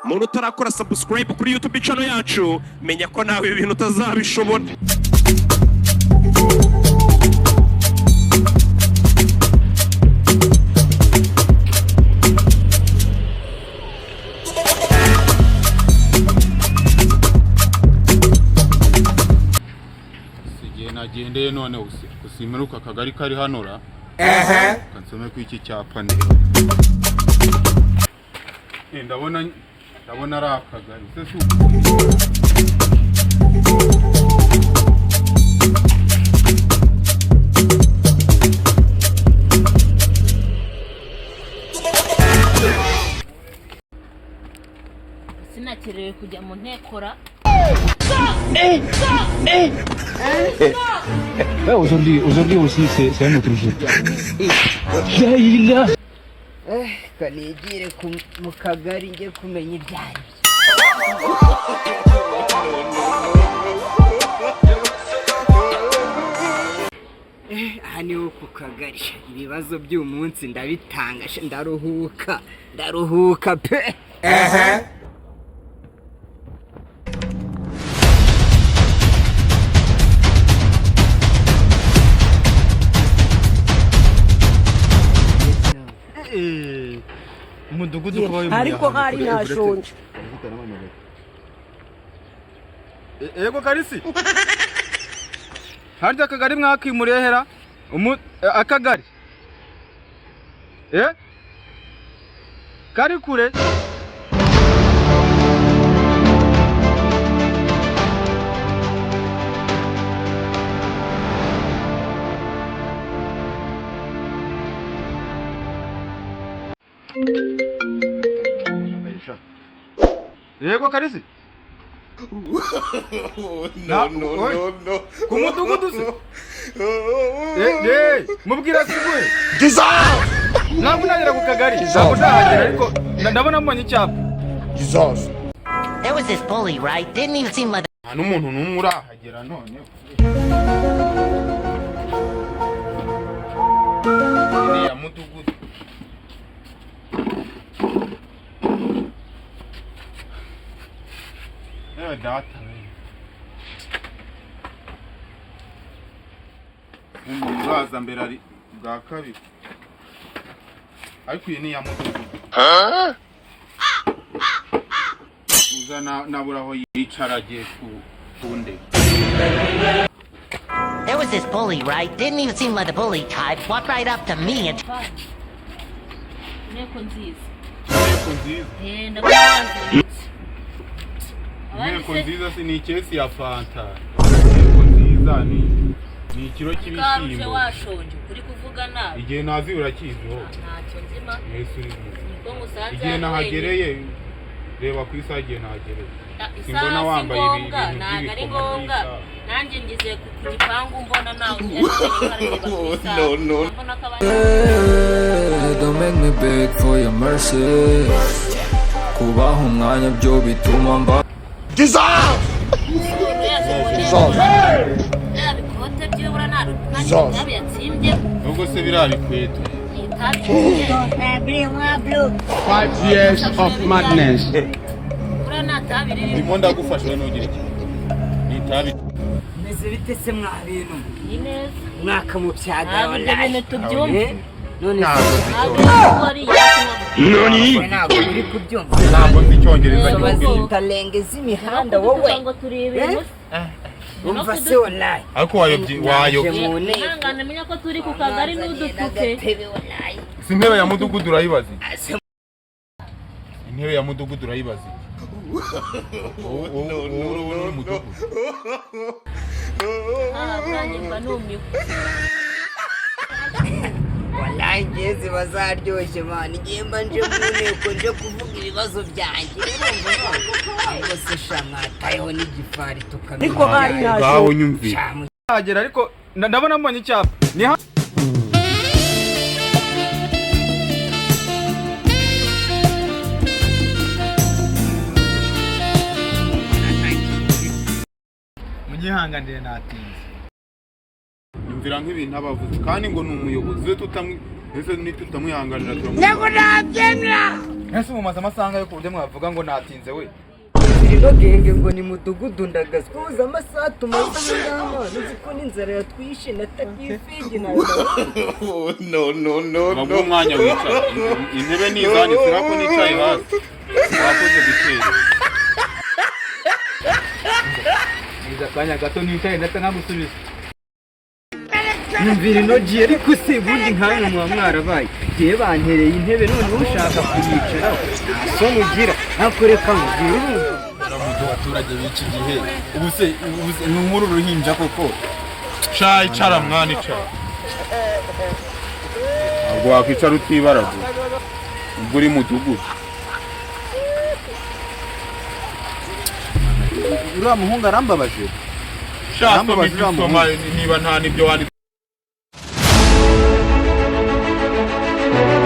muntu utarakora subscribe kuri YouTube channel yacu menya ko nawe ibintu utazabishobora. Nagendeye none usimeruka akagari kari hanora kansome ku iki cyapa ne ndabona ari akagari sinakerewe kujya mu ntekora. Aujourd'hui aussi c'est un autre jour. Kanigire mu kagari nge kumenya ibyari. Hani ku kagari ibibazo by'umunsi ndabitanga ndaruhuka pe. Umudugudu kwa uyu ariko hari nashonje. Ego karisi harya akagari mwakimuriye hera akagari kari kure Ego karisi no kumudugudu se mubwira sigwe ntabwo nagera ku kagari ntabwo ndahagera ariko ndabona mbonye icyapa There was this bully, right? Didn't even seem like nta n'umuntu n'umwe urahagera none iriya mudugudu data umuntu uraza mbere ari bwa kabiri ariko iyi ni ya mudugudu uza nabura aho yicara agiye kunde. There was this bully, right? Didn't even seem like the bully type. Walked right up to me and Neko nziza. Neko nziza si ni kesi ya fanta. Neko nziza ni ikiro cy'ibishyimbo. Karuje washonje kuri kuvuga nabi. Igihe nazi urakiziho. Ntacyo nzima. Niko musanze. Igihe nahagereye reba ku isaha igihe nahagereye. Simbona wambaye ibintu by'ibikomo. Nanjye ngize ku gipangu mbona nawe no. Don't make me beg for your mercy. Kubaho umwanya byo bituma mba Ubwo se birabikweto 5 years of madness. ndimo ndagufasha n'ugira iki nitabi Meze bite se mwa bintu Inez mwaka mu byaga wallahi tubyumve none ntabwo uri kubyumva ntabwo nzi icyongereza bazita imihanda wowe ngo turi ibintu umva se wallahi ariko wayobye nangane menya ko turi ku kagari n'udutuke intebe ya mudugudu urayibaza intebe ya mudugudu urayibaza wallahi ngeze bazaryoshye man igimba nje muneko nje kuvuga ibibazo byanjye ngo se shamatayeho n'igifari tukamenya ariko hari ngaho nyumvira agera ariko ndabona mbonye icyapa ni mugihanganire natinze yumvira nk'ibintu abavuze kandi ngo ni umuyobozi we tutamwihanganira Nego nabyemera ese mumaze amasaha yo kurya mwavuga ngo natinze we ino genge ngo ni mudugudu ndagazwa uza amasaha tumaze ngaho uzi ko n'inzara yatwishe natakifigi nayo nabwo umwanya wicara intebe nizanye sirako nicaye hasi wakoze gutera niza kanya gato nicaye ndatanga gusubiza Numvira inogi ariko se ubundi nkamwe muba mwarabaye gihe bantereye intebe none ushaka kuyicaraho so mugira nakoreka mubwira mu baturage b'iki gihe ubuse ni nkuru ruhinja koko sha icara mwana icara ntabwo wakwicara utibaragu ubwo uri mudugudu uriya muhungu arambabaje sha niba nta nibyo wanditse